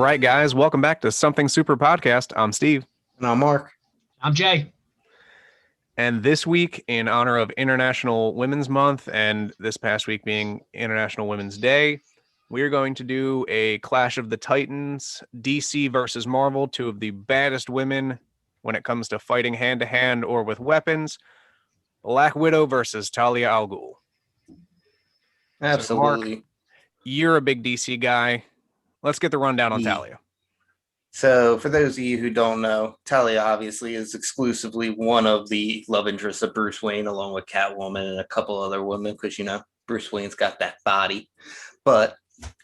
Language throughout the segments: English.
right, guys, welcome back to Something Super Podcast. I'm Steve. And I'm Mark. I'm Jay. And this week, in honor of International Women's Month and this past week being International Women's Day, we are going to do a Clash of the Titans, DC versus Marvel, two of the baddest women when it comes to fighting hand-to-hand or with weapons. Black Widow versus Talia al Ghul. Absolutely. So Mark, you're a big DC guy. Let's get the rundown on Talia. So, for those of you who don't know, Talia obviously is exclusively one of the love interests of Bruce Wayne, along with Catwoman and a couple other women, because, Bruce Wayne's got that body. But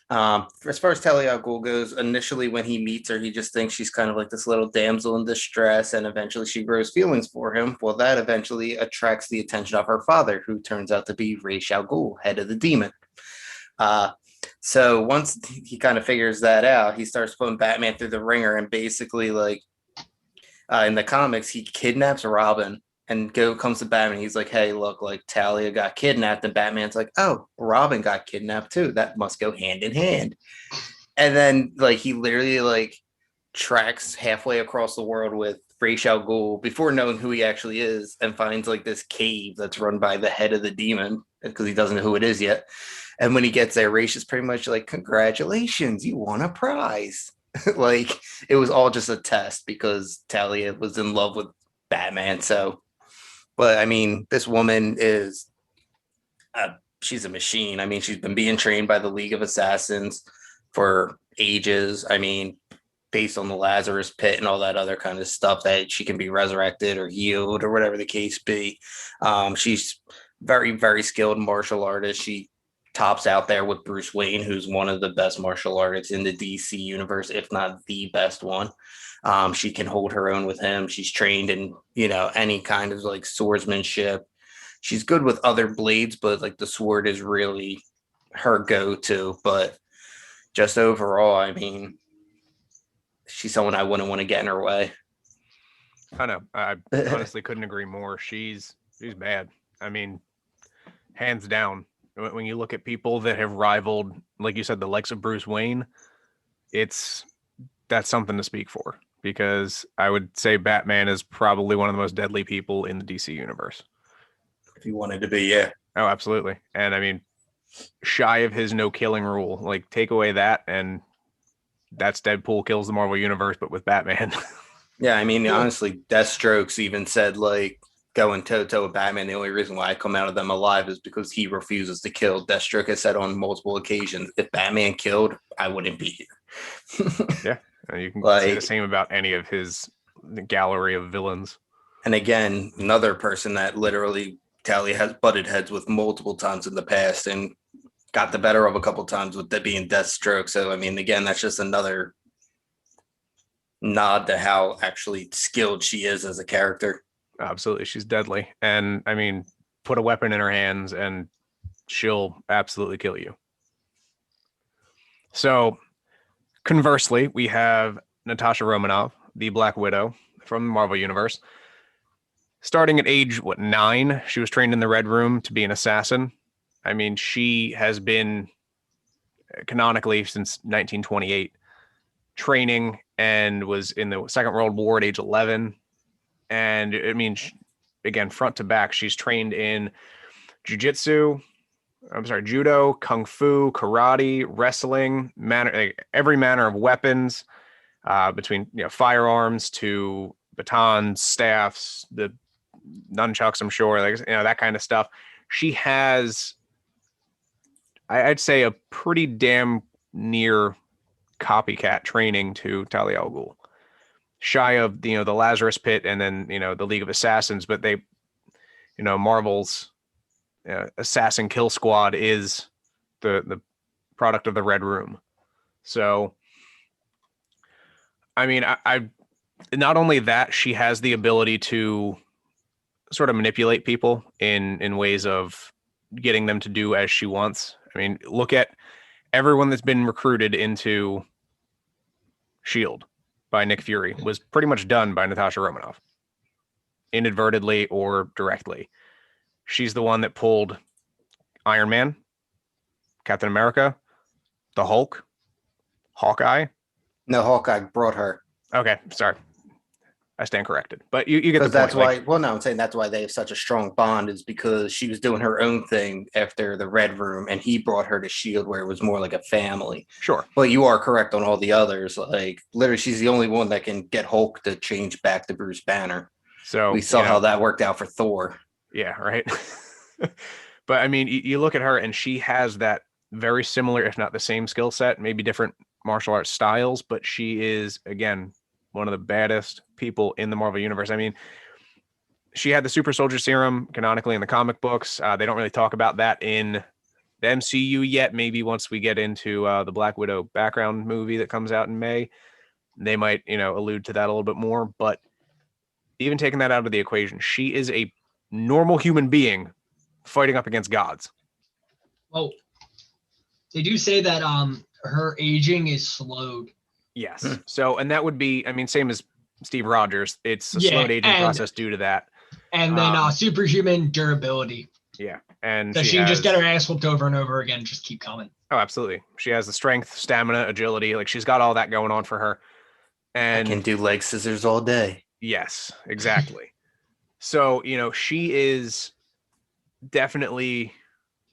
as far as Talia al Ghul goes, initially when he meets her, he just thinks she's kind of like this little damsel in distress, and eventually she grows feelings for him. Well, that eventually attracts the attention of her father, who turns out to be Ra's al Ghul, head of the demon. So once he kind of figures that out, he starts putting Batman through the ringer, and basically, in the comics, he kidnaps Robin and comes to Batman. He's like, "Hey, look, Talia got kidnapped," and Batman's like, "Oh, Robin got kidnapped too. That must go hand in hand." And then he literally tracks halfway across the world with Ra's al Ghul before knowing who he actually is, and finds this cave that's run by the head of the demon, because he doesn't know who it is yet. And when he gets there, Ra's is pretty much like, "Congratulations, you won a prize." It was all just a test because Talia was in love with Batman. So, but I mean, this woman is, she's a machine. I mean, she's been being trained by the League of Assassins for ages. I mean, based on the Lazarus Pit and all that other kind of stuff, that she can be resurrected or healed or whatever the case be. She's very, very skilled martial artist. She tops out there with Bruce Wayne, who's one of the best martial artists in the DC universe, if not the best one. She can hold her own with him. She's trained in, any kind of swordsmanship. She's good with other blades, but the sword is really her go-to. But just overall, I mean, she's someone I wouldn't want to get in her way. I know. I honestly couldn't agree more. She's bad. I mean, hands down. When you look at people that have rivaled, like you said, the likes of Bruce Wayne, that's something to speak for, because I would say Batman is probably one of the most deadly people in the DC universe. If you wanted to be, yeah. Oh, absolutely. And I mean, shy of his no killing rule, take away that, and that's Deadpool kills the Marvel universe, but with Batman. Yeah, I mean, honestly, Deathstroke's even said, going toe-to-toe with Batman, the only reason why I come out of them alive is because he refuses to kill. Deathstroke has said on multiple occasions, if Batman killed, I wouldn't be here. Yeah, you can say the same about any of his gallery of villains. And again, another person that literally Talia has butted heads with multiple times in the past and got the better of a couple times, with that being Deathstroke. So, I mean, again, that's just another nod to how actually skilled she is as a character. Absolutely. She's deadly. And I mean, put a weapon in her hands and she'll absolutely kill you. So conversely, we have Natasha Romanoff, the Black Widow from the Marvel Universe. Starting at age, 9, she was trained in the Red Room to be an assassin. I mean, she has been canonically since 1928 training, and was in the Second World War at age 11. And I mean, again, front to back, she's trained in judo, kung fu, karate, wrestling, every manner of weapons, between firearms to batons, staffs, the nunchucks, I'm sure, that kind of stuff. She has, I'd say, a pretty damn near copycat training to Talia al Ghul. Shy of the Lazarus Pit and then the League of Assassins, but they, Marvel's assassin kill squad is the product of the Red Room. So, I mean, I not only that, she has the ability to sort of manipulate people in ways of getting them to do as she wants. I mean, look at everyone that's been recruited into S.H.I.E.L.D. by Nick Fury was pretty much done by Natasha Romanoff, inadvertently or directly. She's the one that pulled Iron Man, Captain America, the Hulk, Hawkeye, No, Hawkeye brought her. Okay, sorry. I stand corrected. But you get the Because point. that's Like, why, well, no, I'm saying that's why they have such a strong bond, is because she was doing her own thing after the Red Room, and he brought her to S.H.I.E.L.D., where it was more like a family. sure. But you are correct on all the others. Like, literally, she's the only one that can get Hulk to change back to Bruce Banner. We So, saw how that worked out for Thor. yeah, right. But I mean, you look at her and she has that very similar, if not the same skill set, maybe different martial arts styles, but she is, again, one of the baddest people in the Marvel Universe. I mean, she had the super soldier serum canonically in the comic books. They don't really talk about that in the MCU yet. Maybe once we get into the Black Widow background movie that comes out in May, they might, allude to that a little bit more. But even taking that out of the equation, she is a normal human being fighting up against gods. Well, they do say that her aging is slowed. Yes. So, and that would be, I mean, same as Steve Rogers. It's a slowed aging process due to that. And then superhuman durability. Yeah. And so she can just get her ass whooped over and over again, just keep coming. Oh, absolutely. She has the strength, stamina, agility. Like, she's got all that going on for her. And I can do leg scissors all day. Yes, exactly. So, she is definitely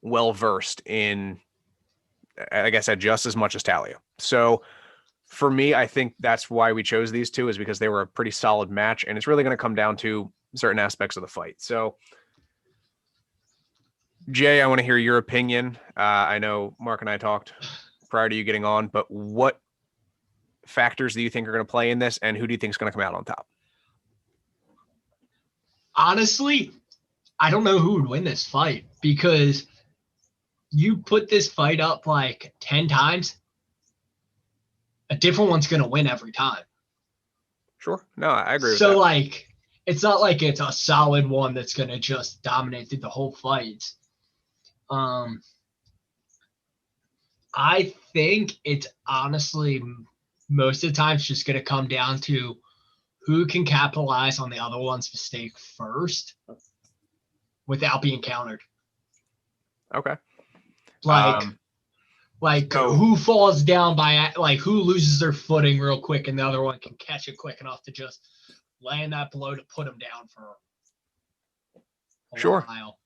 well versed in, like I said, just as much as Talia. So for me, I think that's why we chose these two, is because they were a pretty solid match, and it's really going to come down to certain aspects of the fight. So, Jay, I want to hear your opinion. I know Mark and I talked prior to you getting on, but what factors do you think are going to play in this, and who do you think is going to come out on top? Honestly, I don't know who would win this fight, because you put this fight up like 10 times, a different one's going to win every time. Sure. No, I agree with that. So, like, it's not like it's a solid one that's going to just dominate through the whole fight. I think it's honestly most of the time it's just going to come down to who can capitalize on the other one's mistake first without being countered. Okay. So, who falls down by, like, who loses their footing real quick and the other one can catch it quick enough to just land that blow to put them down for a while.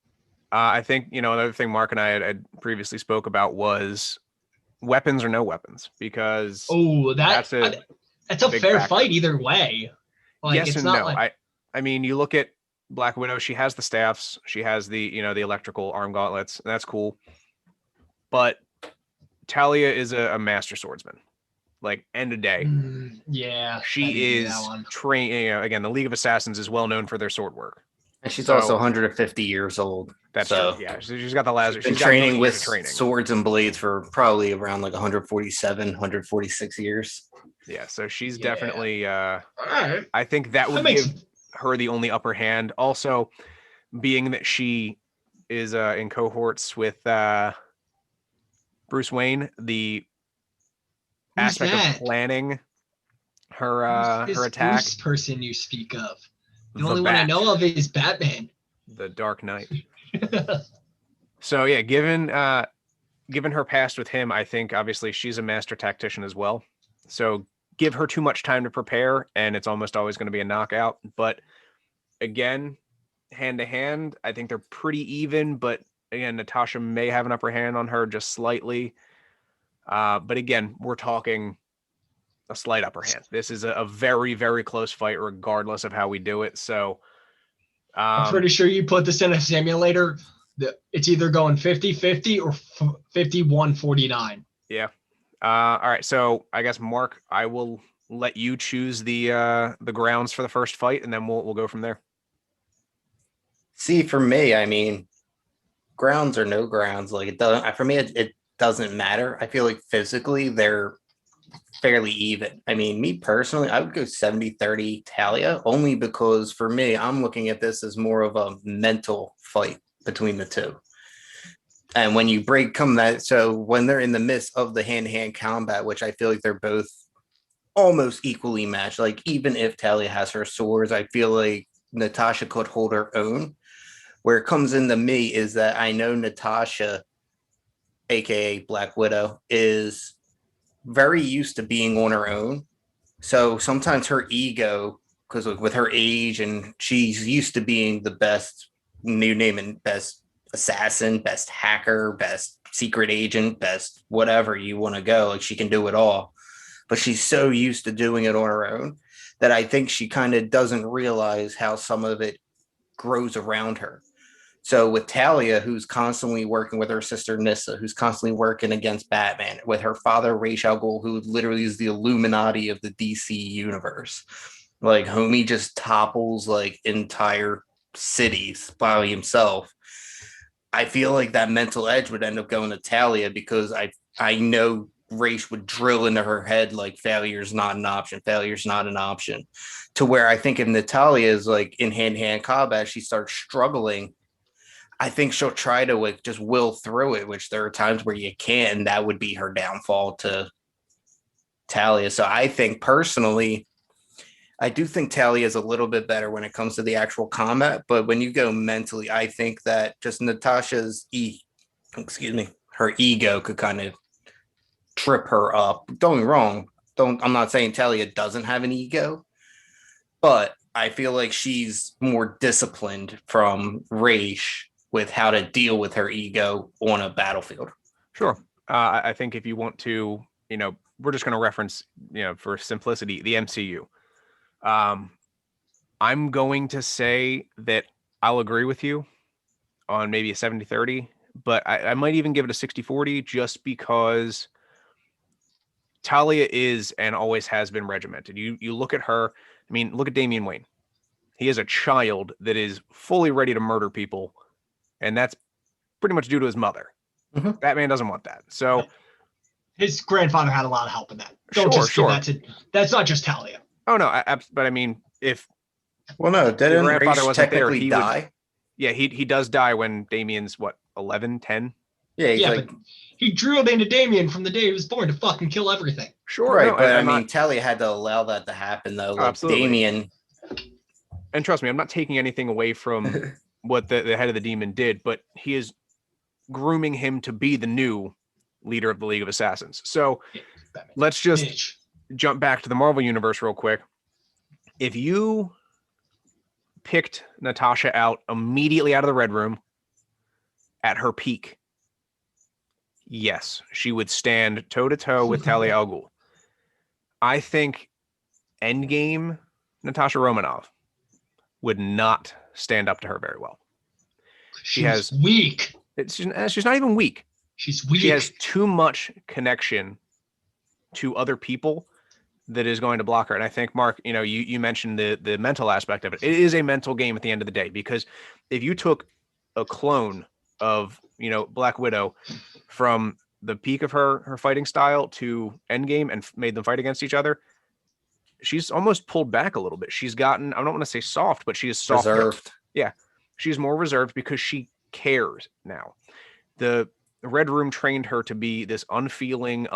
I think, another thing Mark and I had previously spoke about was weapons or no weapons, because that's a fair fight either way. Like, yes, it's and not no. Like... I mean, you look at Black Widow, she has the staffs, she has the, the electrical arm gauntlets, and that's cool. But Talia is a master swordsman. Like, end of day. Yeah. She is trained, again, the League of Assassins is well known for their sword work. And she's also 150 years old. That's true. Yeah, she's got the laser. She's been training with swords and blades for probably around like 147, 146 years. Yeah, so she's definitely, I think that would give her the only upper hand. Also, being that she is in cohorts with Bruce Wayne, the aspect of planning her attack. Bruce person you speak of. The only one I know of is Batman. The Dark Knight. So yeah, given her past with him, I think obviously she's a master tactician as well. So give her too much time to prepare, and it's almost always going to be a knockout. But again, hand to hand, I think they're pretty even. But again, Natasha may have an upper hand on her just slightly. But again, we're talking a slight upper hand. This is a very, very close fight, regardless of how we do it. So I'm pretty sure you put this in a simulator, it's either going 50-50 or 51-49. Yeah. All right. So I guess, Mark, I will let you choose the grounds for the first fight, and then we'll go from there. See, for me, I mean, grounds or no grounds, like, it doesn't, for me, it doesn't matter. I feel like physically they're fairly even. I mean, me personally, I would go 70-30 Talia, only because for me, I'm looking at this as more of a mental fight between the two. And when you so when they're in the midst of the hand-to-hand combat, which I feel like they're both almost equally matched, like, even if Talia has her swords, I feel like Natasha could hold her own. Where it comes into me is that I know Natasha, aka Black Widow, is very used to being on her own. So sometimes her ego, because with her age and she's used to being the best new name and best assassin, best hacker, best secret agent, best whatever you want to go. Like she can do it all. But she's so used to doing it on her own that I think she kind of doesn't realize how some of it grows around her. So with Talia, who's constantly working with her sister Nissa, who's constantly working against Batman, with her father Ra's al Ghul, who literally is the Illuminati of the DC universe, like homie just topples like entire cities by himself. I feel like that mental edge would end up going to Talia because I know Ra's would drill into her head like failure's not an option, failure's not an option. To where I think if Natalia is like in hand-to-hand combat, she starts struggling. I think she'll try to like just will through it, which there are times where you can't, and that would be her downfall to Talia. So I think personally, I do think Talia is a little bit better when it comes to the actual combat, but when you go mentally, I think that just her ego could kind of trip her up. Don't get me wrong. I'm not saying Talia doesn't have an ego, but I feel like she's more disciplined from Raish with how to deal with her ego on a battlefield. Sure. I think if you want to, we're just going to reference, for simplicity, the MCU. I'm going to say that I'll agree with you on maybe a 70-30, but I might even give it a 60-40 just because Talia is and always has been regimented. You look at her, look at Damian Wayne. He is a child that is fully ready to murder people, and that's pretty much due to his mother. Mm-hmm. Batman doesn't want that. So his grandfather had a lot of help in that. That's not just Talia. Oh no, but if didn't grandfather wasn't there, he die? He does die when Damian's 11, 10. Yeah, but he drilled into Damian from the day he was born to fucking kill everything. Sure, right? No, but Talia had to allow that to happen though. Like absolutely. Damian, and trust me, I'm not taking anything away from what the head of the demon did, but he is grooming him to be the new leader of the League of Assassins. So let's just jump back to the Marvel Universe real quick. If you picked Natasha out immediately out of the Red Room at her peak, yes, she would stand toe-to-toe with Talia al Ghul. I think Endgame Natasha Romanoff would not stand up to her very well. She's weak. She's not even weak. She's weak. She has too much connection to other people that is going to block her. And I think, Mark, you mentioned the mental aspect of it. It is a mental game at the end of the day, because if you took a clone of, Black Widow from the peak of her fighting style to Endgame and made them fight against each other, she's almost pulled back a little bit. She's gotten, I don't want to say soft, but she is soft. Reserved. Yeah. She's more reserved because she cares now. The Red Room trained her to be this unfeeling,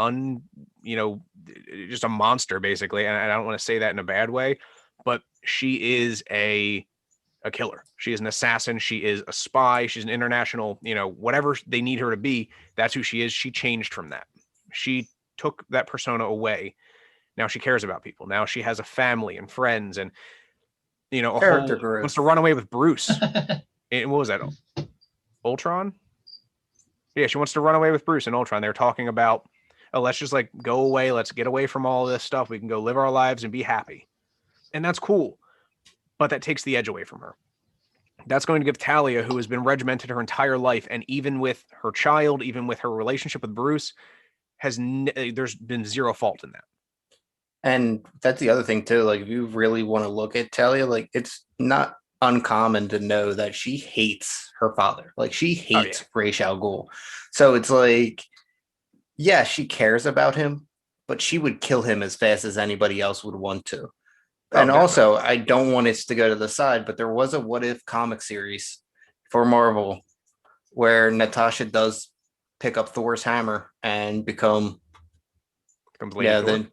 just a monster, basically. And I don't want to say that in a bad way, but she is a killer. She is an assassin. She is a spy. She's an international, whatever they need her to be. That's who she is. She changed from that. She took that persona away. Now she cares about people. Now she has a family and friends and, wants to run away with Bruce. And what was that? Ultron? Yeah, she wants to run away with Bruce and Ultron. They're talking about, let's just go away. Let's get away from all this stuff. We can go live our lives and be happy. And that's cool. But that takes the edge away from her. That's going to give Talia, who has been regimented her entire life, and even with her child, even with her relationship with Bruce, there's been zero fault in that. And that's the other thing too. Like, if you really want to look at Talia, it's not uncommon to know that she hates her father. Like, she hates Ra's al Ghul. So it's she cares about him, but she would kill him as fast as anybody else would want to. And also, I don't want us to go to the side, but there was a What If comic series for Marvel where Natasha does pick up Thor's hammer and becomes then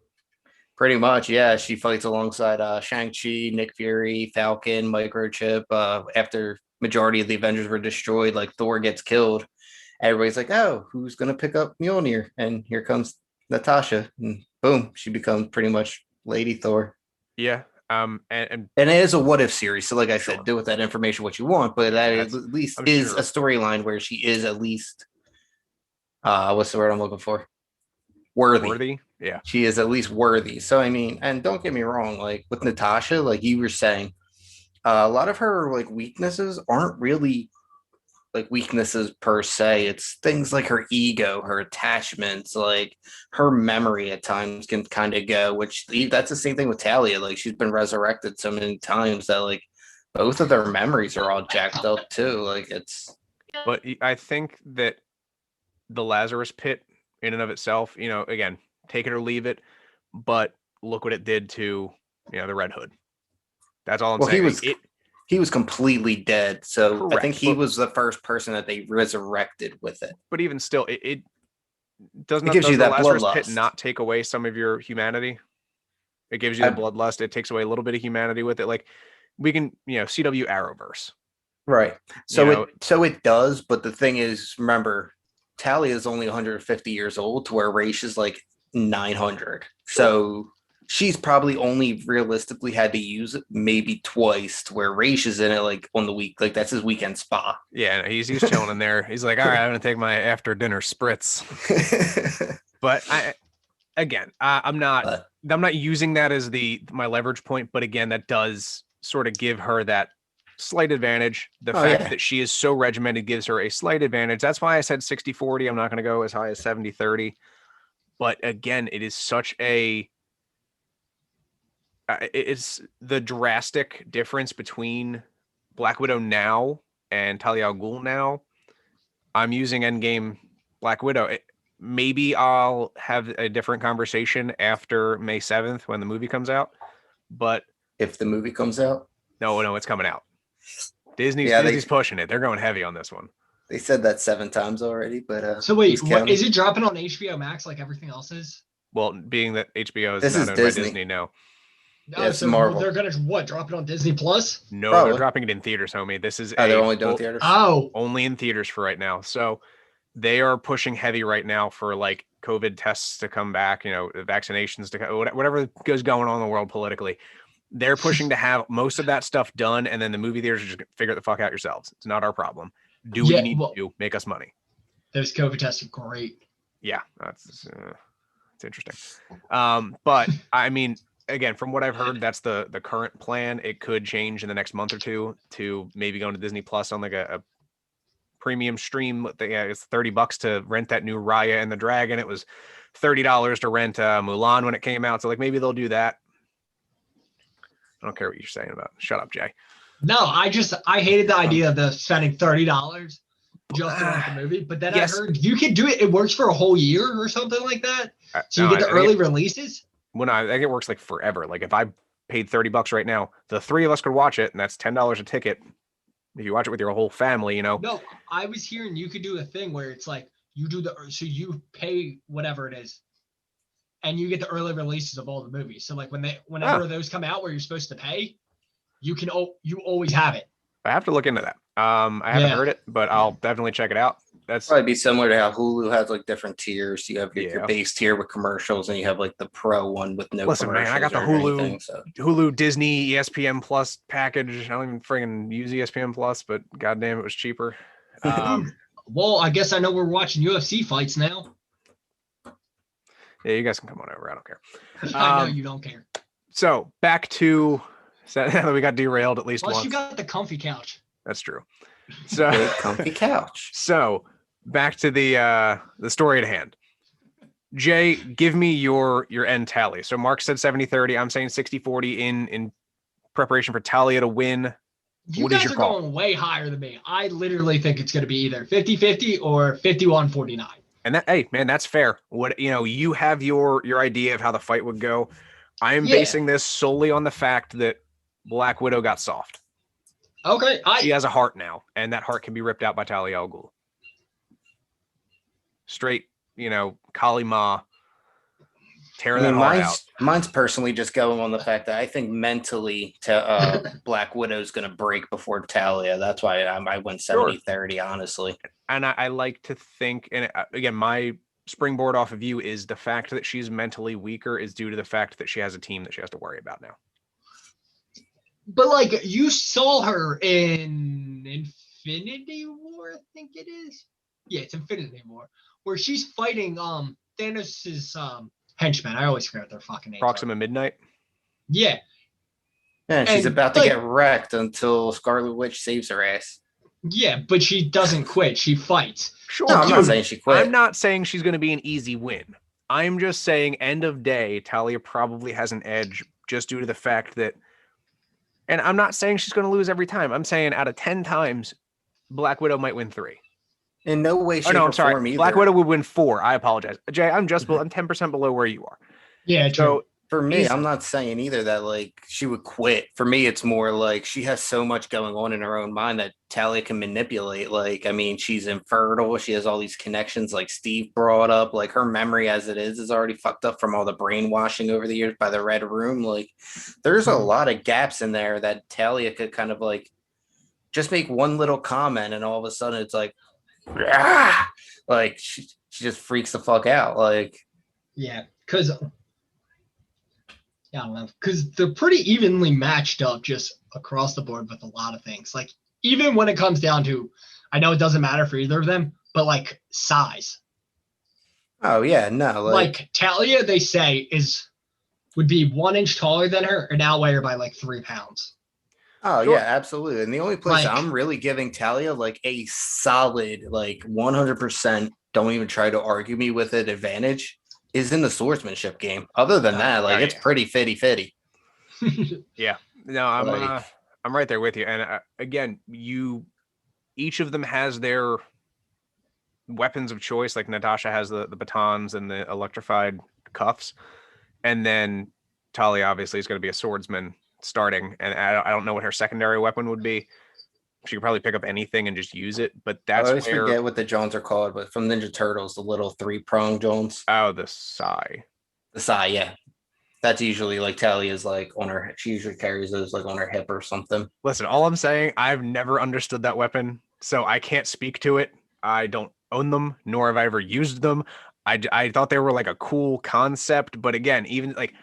pretty much, she fights alongside Shang-Chi, Nick Fury, Falcon, Microchip. After majority of the Avengers were destroyed, Thor gets killed. Everybody's like, oh, who's going to pick up Mjolnir? And here comes Natasha. And boom, she becomes pretty much Lady Thor. Yeah. And And it is a what if series. So, like I sure, said, do with that information what you want, but that at that's least I'm is sure a storyline where she is at least what's the word I'm looking for? Worthy. worthy. Yeah. She is at least worthy. So I mean, and don't get me wrong, like with Natasha, like you were saying, a lot of her like weaknesses aren't really like weaknesses per se. It's things like her ego, her attachments, like her memory at times can kind of go, which that's the same thing with Talia. Like she's been resurrected so many times that like both of their memories are all jacked up too. Like it's But I think that the Lazarus Pit, in and of itself, again, take it or leave it. But look what it did to, the Red Hood. That's all I'm well, saying. he was completely dead. So I think Correct, he was the first person that they resurrected with it. but even still, it does It not. gives Does you the that Lazarus Pit bloodlust. not take away some of your humanity? It gives you the I, bloodlust. It takes away a little bit of humanity with it. Like we can, CW Arrowverse. right. You know, So it does, but the thing is, remember, Talia is only 150 years old, to where Raish is like 900. So she's probably only realistically had to use it maybe twice, to where Raish is in it like on the week, like that's his weekend spa. Yeah, he's chilling in there. He's like, all right, I'm gonna take my after dinner spritz. But I'm not But using that as my leverage point. But again, that does sort of give her that slight advantage. The oh fact yeah, that she is so regimented gives her a slight advantage. That's why I said 60-40. I'm not going to go as high as 70-30. But again, it is such it's the drastic difference between Black Widow now and Talia al Ghul now. I'm using Endgame Black Widow. Maybe I'll have a different conversation after May 7th when the movie comes out. But if the movie comes out, no, it's coming out. Disney's yeah, pushing it. They're going heavy on this one. they said that 7 times already, but So who's wait, what counting? is it dropping on HBO Max like everything else is? Well, being that HBO is This not is owned by Disney. Disney, no. Oh, It's so Marvel. they're gonna what? Drop it on Disney Plus? No, they're Probably. dropping it in theaters, homie. This is They're only doing full, theaters. Oh, only in theaters for right now. So they are pushing heavy right now for like COVID tests to come back, vaccinations to whatever goes going on in the world politically. They're pushing to have most of that stuff done, and then the movie theaters are just figure it the fuck out yourselves. It's not our problem. Do what yeah. you need Well, to do. Make us money. those COVID tests are great. Yeah, it's interesting. But I mean, again, from what I've heard, that's the current plan. It could change in the next month or two to maybe going to Disney Plus on like a premium stream. It's $30 to rent that new Raya and the Dragon. It was $30 to rent Mulan when it came out. So like maybe they'll do that. I don't care what you're saying about it. Shut up, Jay. No, I hated the idea of the spending $30 just to rent the movie. But then Yes. I heard you can do it. It works for a whole year or something like that. So you No, get the I think early releases. I think it works like forever. Like if I paid $30 right now, the three of us could watch it, and that's $10 a ticket. If you watch it with your whole family, No, I was hearing you could do a thing where it's like you do so you pay whatever it is, and you get the early releases of all the movies. So like whenever those come out where you're supposed to pay, you always have it. I have to look into that. I haven't heard it, but I'll definitely check it out. That's Probably be similar to how Hulu has like different tiers. You have your Yeah. base tier with commercials, and you have like the pro one with no Listen, man, commercials. I got the or Hulu. anything, so. Hulu, Disney, ESPN Plus package. I don't even friggin' use ESPN Plus, but goddamn, it was cheaper. Well, I guess I know we're watching UFC fights now. Yeah, you guys can come on over. I don't care. I know you don't care. So back to we got derailed at least Plus, once. you got the comfy couch. That's true. So Big comfy couch. So back to the story at hand. Jay, give me your end tally. So Mark said 70-30. I'm saying 60-40 in preparation for Talia to win. You guys are going way higher than me. I literally think it's going to be either 50-50 or 51-49. And that, hey, man, that's fair. What you have your idea of how the fight would go. I am basing this solely on the fact that Black Widow got soft. Okay, she has a heart now, and that heart can be ripped out by Talia al Ghul. Straight, Kali Ma, tear that heart out. Mine's personally just going on the fact that I think mentally Black Widow's going to break before Talia. That's why I went 70-30, honestly. And I like to think, and again, my springboard off of you is the fact that she's mentally weaker is due to the fact that she has a team that she has to worry about now. But like you saw her in Infinity War, I think it is. Yeah, it's Infinity War, where she's fighting Thanos's henchmen. I always forget their fucking names. Proxima Midnight. Yeah. And she's And, about to like- get wrecked until Scarlet Witch saves her ass. Yeah, but she doesn't quit. She fights. Sure. No, I'm not Dude, saying she quit. I'm not saying she's going to be an easy win. I'm just saying end of day, Talia probably has an edge just due to the fact that, and I'm not saying she's going to lose every time. I'm saying out of 10 times, Black Widow might win 3. In no way, Oh, shape, no, I'm or sorry. form either. Black Widow would win 4. I apologize. Jay, I'm 10% below where you are. Yeah, true. So For me, Easy. I'm not saying either that like she would quit. For me, it's more like she has so much going on in her own mind that Talia can manipulate. Like, I mean, she's infertile. She has all these connections, like Steve brought up. Like her memory as it is already fucked up from all the brainwashing over the years by the Red Room. Like, there's a lot of gaps in there that Talia could kind of like just make one little comment, and all of a sudden it's like, ah! Like she just freaks the fuck out. Like, Yeah, because I don't know, because they're pretty evenly matched up just across the board with a lot of things. Like even when it comes down to, I know it doesn't matter for either of them, but like size. oh yeah, no, Like Talia, they say would be 1 inch taller than her and outweigh her by like 3 pounds. oh Sure. yeah, absolutely. And the only place Like- I'm really giving Talia like a solid, like 100%, don't even try to argue me with it advantage is in the swordsmanship game. Other than that, like oh, it's yeah. pretty fitty. No, I'm Like- I'm right there with you. And again, each of them has their weapons of choice. Like Natasha has the batons and the electrified cuffs, and then Talia obviously is going to be a swordsman starting. And I don't know what her secondary weapon would be. She could probably pick up anything and just use it. But I that's always where forget what the Jones are called, but from Ninja Turtles, the little 3-prong Jones. the Sai. The Sai, yeah. That's usually like Talia's like on her, she usually carries those like on her hip or something. Listen, all I'm saying, I've never understood that weapon, so I can't speak to it. I don't own them, nor have I ever used them. I thought they were like a cool concept, but again, even like,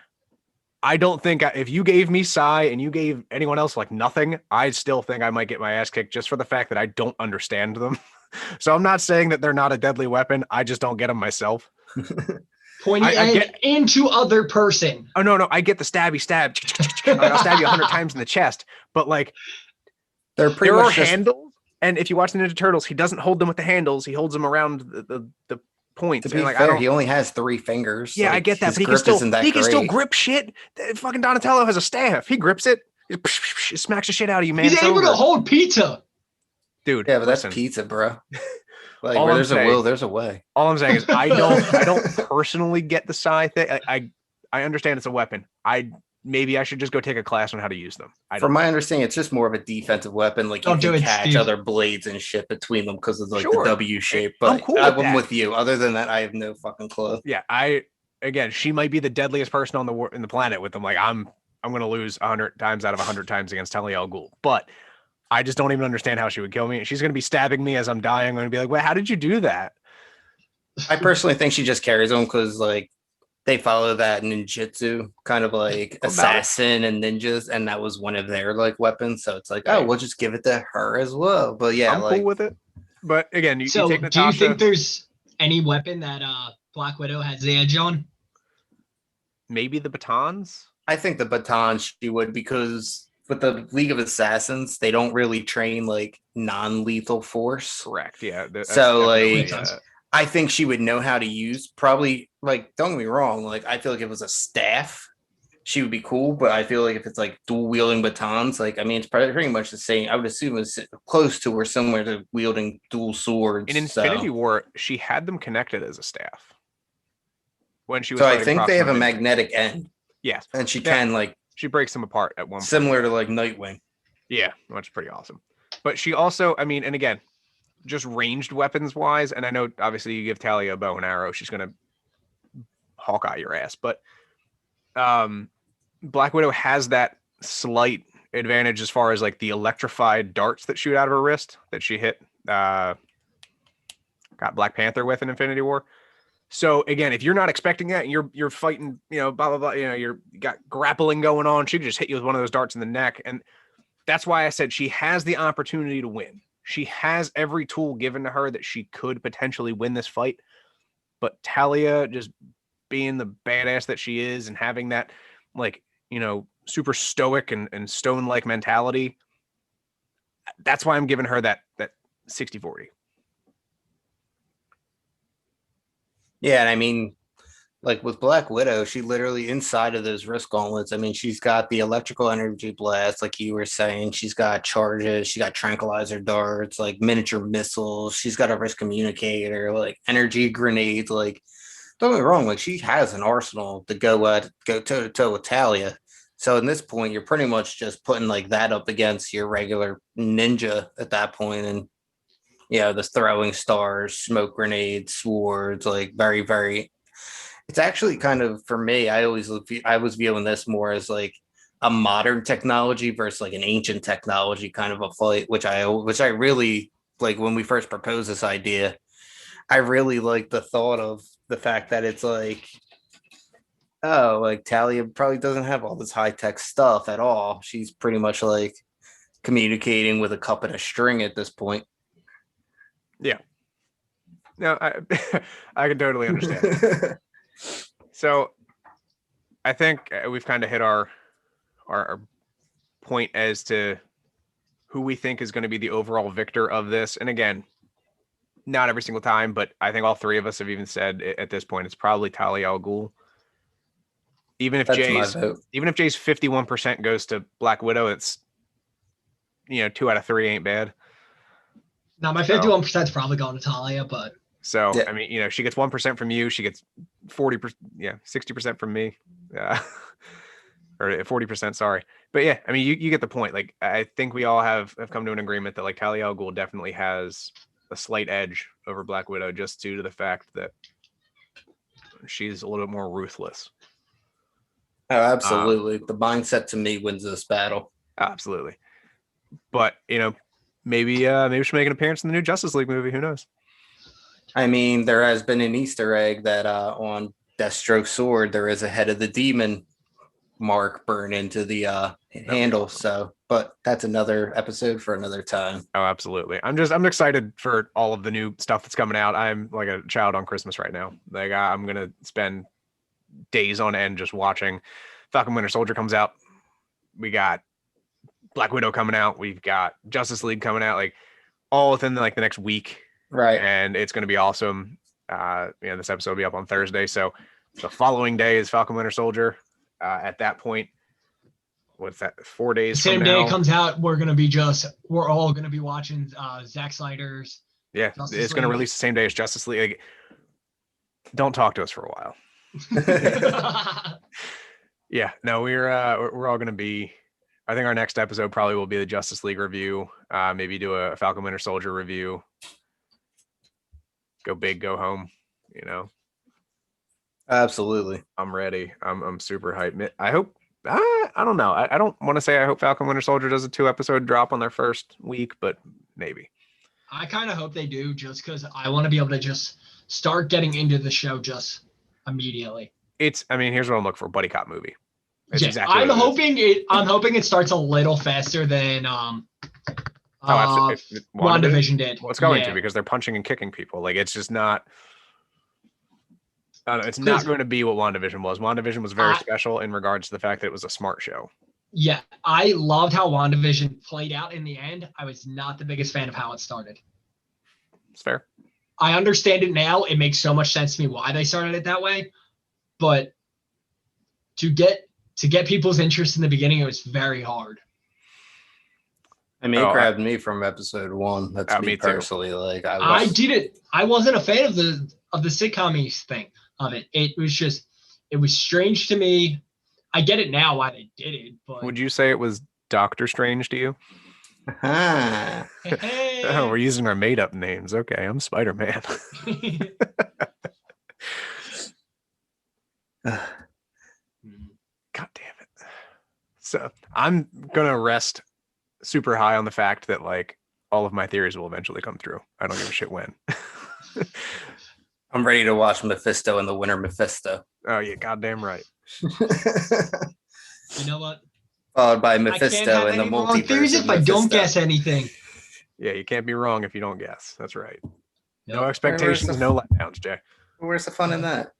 I don't think if you gave me Psy and you gave anyone else like nothing, I still think I might get my ass kicked just for the fact that I don't understand them. So I'm not saying that they're not a deadly weapon. I just don't get them myself. Pointing I get- into other person. Oh no, I get the stabby stab. Like, I'll stab you 100 times in the chest, but like They're pretty there are much just handles, and if you watch the Ninja Turtles, he doesn't hold them with the handles; he holds them around the points. to be And like, I fair, don't, he only has 3 fingers. yeah, I Like, get that, his but he can grip still isn't that he can still great. grip shit. Fucking Donatello has a staff; he grips it, it smacks the shit out of you, man. He's It's able over. to hold pizza. Dude. Yeah, but that's listen, pizza, bro. Like All where I'm there's a saying- will, there's a way. all I'm saying is I don't personally get the Psy thing. I understand it's a weapon. Maybe I should just go take a class on how to use them. I don't. From my understanding, it's just more of a defensive weapon. Like you Don't do can it, catch Steve. other blades and shit between them because of like Sure. the W shape. I'm But cool with I'm that. with you. Other than that, I have no fucking clue. Yeah, again, she might be the deadliest person on in the planet with them. Like I'm gonna lose 100 times out of 100 times against Talia al Ghul, but I just don't even understand how she would kill me. She's gonna be stabbing me as I'm dying. I'm gonna be like, "Wait, how did you do that?" I personally think she just carries them because like they follow that ninjutsu kind of like About it. assassin and ninjas, and that was one of their like weapons. So it's like, Yeah. oh, we'll just give it to her as well. But yeah, I'm like cool with it. But again, you So take do Natasha. you think there's any weapon that Black Widow has the edge on? Maybe the batons? I think the baton she would because with the League of Assassins, they don't really train like non-lethal force. Correct. Yeah. That's So, definitely, like- I think she would know how to use probably like don't get me wrong, like I feel like if it was a staff, she would be cool, but I feel like if it's like dual wielding batons, like I mean it's pretty much the same. I would assume it's close to or similar to wielding dual swords. in Infinity so War, she had them connected as a staff. When she was so I fighting think they have a Proxima Midnight. magnetic end. Yes. And she Yeah. can like She breaks them apart at one point. similar to like Nightwing. Yeah, which is pretty awesome. But she also, I mean, and again, just ranged weapons wise, and I know obviously you give Talia a bow and arrow, she's gonna Hawkeye your ass. But Black Widow has that slight advantage as far as like the electrified darts that shoot out of her wrist that she hit got Black Panther with in Infinity War. So again, if you're not expecting that and you're fighting, blah blah blah, you got grappling going on, she could just hit you with one of those darts in the neck. And that's why I said she has the opportunity to win. She has every tool given to her that she could potentially win this fight. But Talia, just being the badass that she is and having that, like, super stoic and stone-like mentality, that's why I'm giving her that 60-40. Yeah, and I mean, like with Black Widow, she literally inside of those wrist gauntlets. I mean, she's got the electrical energy blast, like you were saying. She's got charges. She got tranquilizer darts, like miniature missiles. She's got a wrist communicator, like energy grenades. Like, don't get me wrong, like she has an arsenal to go toe to toe with Talia. So in this point, you're pretty much just putting like that up against your regular ninja at that point, and the throwing stars, smoke grenades, swords, like very, very. It's actually kind of for me. I was viewing this more as like a modern technology versus like an ancient technology kind of a fight, which I really like when we first proposed this idea. I really like the thought of the fact that it's like, oh, like Talia probably doesn't have all this high tech stuff at all. She's pretty much like communicating with a cup and a string at this point. Yeah. No, I I can totally understand. So I think we've kind of hit our point as to who we think is going to be the overall victor of this. And again, not every single time, but I think all three of us have even said at this point it's probably Talia al Ghul. Even if That's my Jay's vote. 51% goes to Black Widow, it's 2 out of 3 ain't bad. Now my 51% is probably going to Talia, but So Yeah. I mean, she gets 1% from you, she gets 40%, 60% from me, or 40%. Sorry, but yeah, I mean, you get the point. Like, I think we all have come to an agreement that like Talia al Ghul definitely has a slight edge over Black Widow, just due to the fact that she's a little bit more ruthless. Oh, absolutely. The mindset to me wins this battle. Absolutely, but maybe she'll make an appearance in the new Justice League movie. Who knows? I mean, there has been an Easter egg that on Deathstroke's sword there is a head of the demon mark burned into the handle. Awesome. So, but that's another episode for another time. Oh, absolutely. I'm excited for all of the new stuff that's coming out. I'm like a child on Christmas right now. Like, I'm gonna spend days on end just watching. Falcon Winter Soldier comes out. We got Black Widow coming out. We've got Justice League coming out. Like, all within like the next week. Right. And it's gonna be awesome. This episode will be up on Thursday. So the following day is Falcon Winter Soldier. At that point, what's that? 4 days same from day now. it comes out, we're all gonna be watching Zack Snyder's. Yeah, Justice it's going to League. release the same day as Justice League. Like, don't talk to us for a while. Yeah, no, we're all going to be. I think our next episode probably will be the Justice League review. Maybe do a Falcon Winter Soldier review. Go big, go home. Absolutely. I'm ready. I'm super hyped. I hope. I don't know. I don't want to say I hope Falcon Winter Soldier does a 2-episode drop on their first week, but maybe. I kind of hope they do, just because I want to be able to just start getting into the show just immediately. Here's what I'm looking for: buddy cop movie. It's Yeah, exactly I'm what it is. hoping I'm hoping it starts a little faster than Absolutely. WandaVision did. Well, it's going to, because they're punching and kicking people. Like, it's just not. I don't know, it's not going to be what WandaVision was. WandaVision was very special in regards to the fact that it was a smart show. Yeah, I loved how WandaVision played out in the end. I was not the biggest fan of how it started. It's fair. I understand it now. It makes so much sense to me why they started it that way. But to get people's interest in the beginning, it was very hard. I mean, it grabbed me from episode 1. That's me personally. Too. Like, I did it. I wasn't a fan of the sitcom-y thing of it. It was strange to me. I get it now why they did it, but would you say it was Doctor Strange to you? Hey. Oh, we're using our made-up names. Okay, I'm Spider-Man. God damn it. So I'm gonna rest super high on the fact that like all of my theories will eventually come through. I don't give a shit when. I'm ready to watch Mephisto and the Winter Mephisto. Oh, yeah, goddamn right. You know what? Followed by I can't Mephisto have and the any wrong theories multiverse of if I don't Mephisto. guess anything. Yeah, you can't be wrong if you don't guess. That's right. No Nope. expectations, no letdowns, Jay. Where's the fun in that?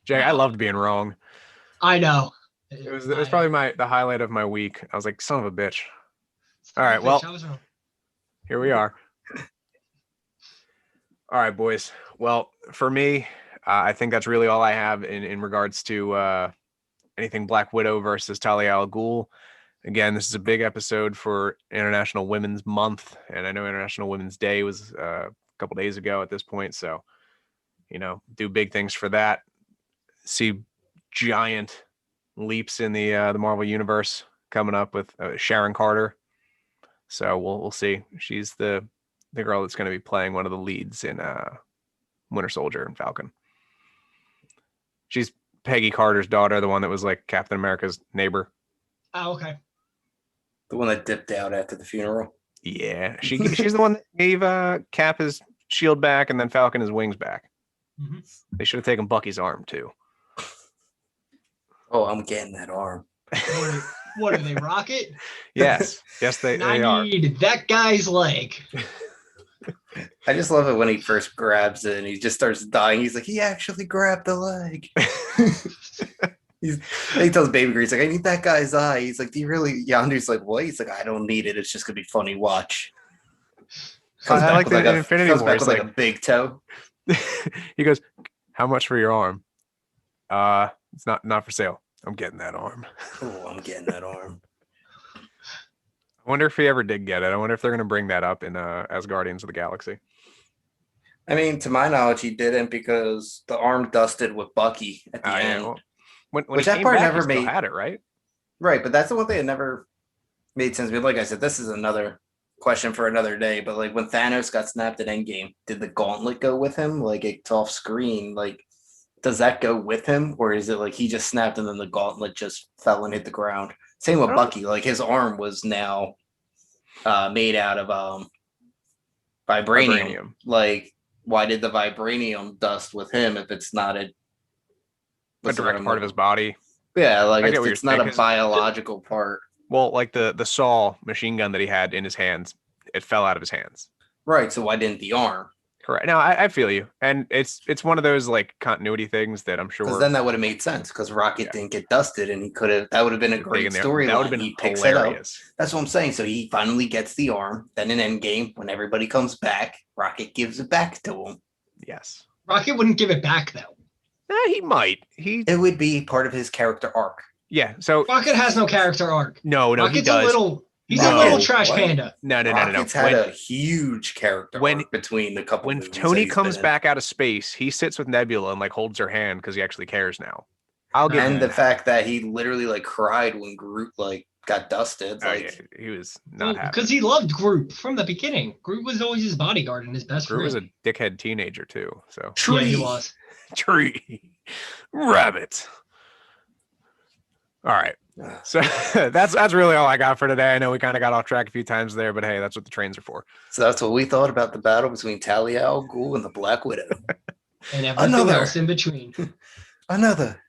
Jay, I loved being wrong. I know. It was probably the highlight of my week. I was like, son of a bitch. All right, well, I was wrong. here we are. All right, boys. Well, for me, I think that's really all I have in regards to anything Black Widow versus Talia al Ghul. Again, this is a big episode for International Women's Month, and I know International Women's Day was a couple days ago at this point, so do big things for that. See giant leaps in the Marvel universe coming up with Sharon Carter. So we'll see. She's the girl that's going to be playing one of the leads in Winter Soldier and Falcon. She's Peggy Carter's daughter, the one that was like Captain America's neighbor. Oh, okay. The one that dipped out after the funeral. Yeah, she's the one that gave Cap his shield back and then Falcon his wings back. Mm-hmm. They should have taken Bucky's arm too. Oh, I'm getting that arm. What are they, Rocket? Yes, they are. I need that guy's leg. I just love it when he first grabs it and he just starts dying. He's like, he actually grabbed the leg. He tells Baby Grace, like, I need that guy's eye. He's like, do you really? Yondu's like, what? He's like, I don't need it. It's just gonna be funny. Watch. I like the Infinity War. Comes back with like a big toe. He goes, how much for your arm? It's not for sale. I'm getting that arm. Oh, I'm getting that arm. I wonder if he ever did get it. I wonder if they're going to bring that up in as Guardians of the Galaxy. I mean, to my knowledge, he didn't because the arm dusted with Bucky at the end. Yeah, well, when Which he that came part back, never he still made- had it, right? Right, but that's the one thing that never made sense. But like I said, this is another question for another day. But like when Thanos got snapped at Endgame, did the gauntlet go with him? Like it's off screen. Like, does that go with him, or is it like he just snapped and then the gauntlet just fell and hit the ground? Same with Bucky. Like his arm was now made out of vibranium. Like, why did the vibranium dust with him if it's not a direct part of his body? Yeah, like I get what it's you're not saying, a biological part. Well, like the Saw machine gun that he had in his hands, it fell out of his hands. Right. So why didn't the arm? Correct. No, I feel you, and it's one of those like continuity things that I'm sure. Because then that would have made sense. Because Rocket didn't get dusted, and he could have. That would have been a great storyline. That would have been hilarious. hilarious. That's what I'm saying. So he finally gets the arm. Then in Endgame, when everybody comes back, Rocket gives it back to him. Yes. Rocket wouldn't give it back though. He might. It would be part of his character arc. Yeah. So Rocket has no character arc. No, Rocket's he does. He's a little trash what? panda. No. Rocket's had a huge character arc between the couple. When movies Tony that he's comes been in. back out of space, he sits with Nebula and like holds her hand because he actually cares now. I'll give him and the that. fact that he literally like cried when Groot like got dusted. Oh, Like, yeah, he was not happy. Because he loved Groot from the beginning. Groot was always his bodyguard and his best Groot was friend. a dickhead teenager too. So Yeah, he was. Tree rabbit. All right. So that's really all I got for today. I know we kind of got off track a few times there, but hey, that's what the trains are for. So that's what we thought about the battle between Talia al Ghul and the Black Widow. And everything else in between. Another.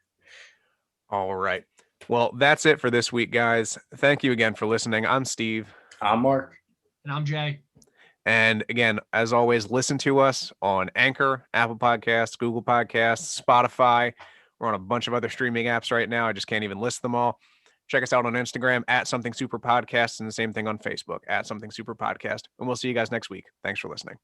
All right. Well, that's it for this week, guys. Thank you again for listening. I'm Steve. I'm Mark. And I'm Jay. And again, as always, listen to us on Anchor, Apple Podcasts, Google Podcasts, Spotify. We're on a bunch of other streaming apps right now. I just can't even list them all. Check us out on Instagram at Something Super Podcast and the same thing on Facebook at Something Super Podcast. And we'll see you guys next week. Thanks for listening.